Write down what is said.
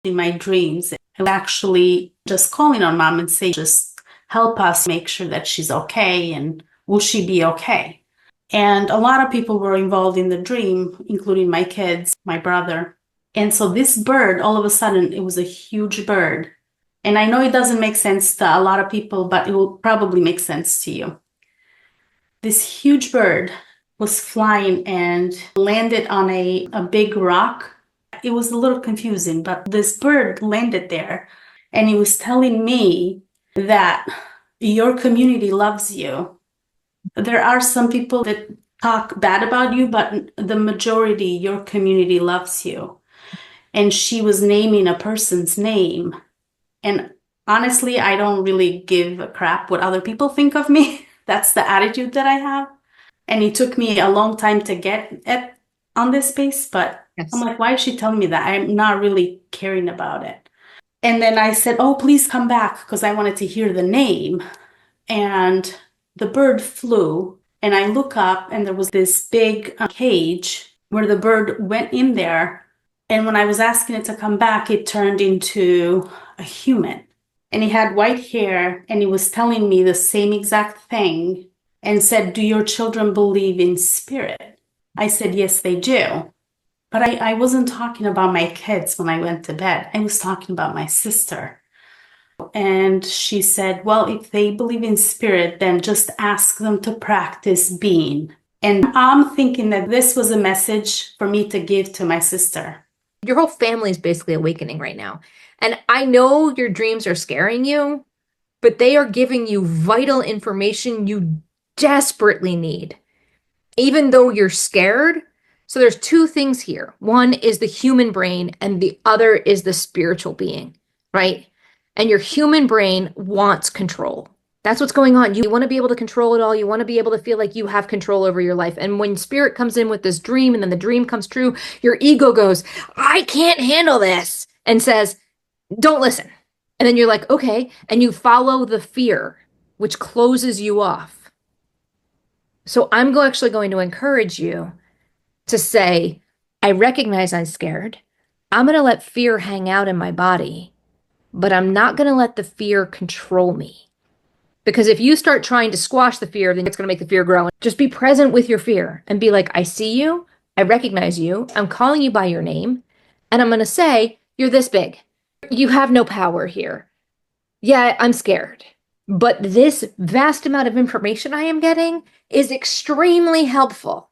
in my dreams. I was actually just calling on mom and say, just help us make sure that she's okay and will she be okay? And a lot of people were involved in the dream, including my kids, my brother. And so this bird, all of a sudden, it was a huge bird. And I know it doesn't make sense to a lot of people, but it will probably make sense to you. This huge bird was flying and landed on a big rock. It was a little confusing, but this bird landed there and he was telling me that your community loves you. There are some people that talk bad about you, but the majority, your community loves you. And she was naming a person's name. And honestly, I don't really give a crap what other people think of me. That's the attitude that I have. And it took me a long time to get on this space, but Yes. I'm like, why is she telling me that? I'm not really caring about it. And then I said, oh, please come back, because I wanted to hear the name. And the bird flew, and I look up, and there was this big cage where the bird went in there. And when I was asking it to come back, it turned into a human. And he had white hair, and he was telling me the same exact thing and said, do your children believe in spirit? I said, yes, they do. But I wasn't talking about my kids when I went to bed. I was talking about my sister. And she said, well, if they believe in spirit, then just ask them to practice being. And I'm thinking that this was a message for me to give to my sister. Your whole family is basically awakening right now. And I know your dreams are scaring you, but they are giving you vital information you desperately need, even though you're scared. So there's two things here. One is the human brain, and the other is the spiritual being, right? And your human brain wants control. That's what's going on. You want to be able to control it all. You want to be able to feel like you have control over your life. And when spirit comes in with this dream and then the dream comes true, your ego goes, I can't handle this, and says, don't listen. And then you're like, okay. And you follow the fear, which closes you off. So I'm actually going to encourage you to say, I recognize I'm scared. I'm going to let fear hang out in my body, but I'm not going to let the fear control me. Because if you start trying to squash the fear, then it's going to make the fear grow. Just be present with your fear and be like, I see you. I recognize you. I'm calling you by your name. And I'm going to say, you're this big. You have no power here. Yeah, I'm scared. But this vast amount of information I am getting is extremely helpful.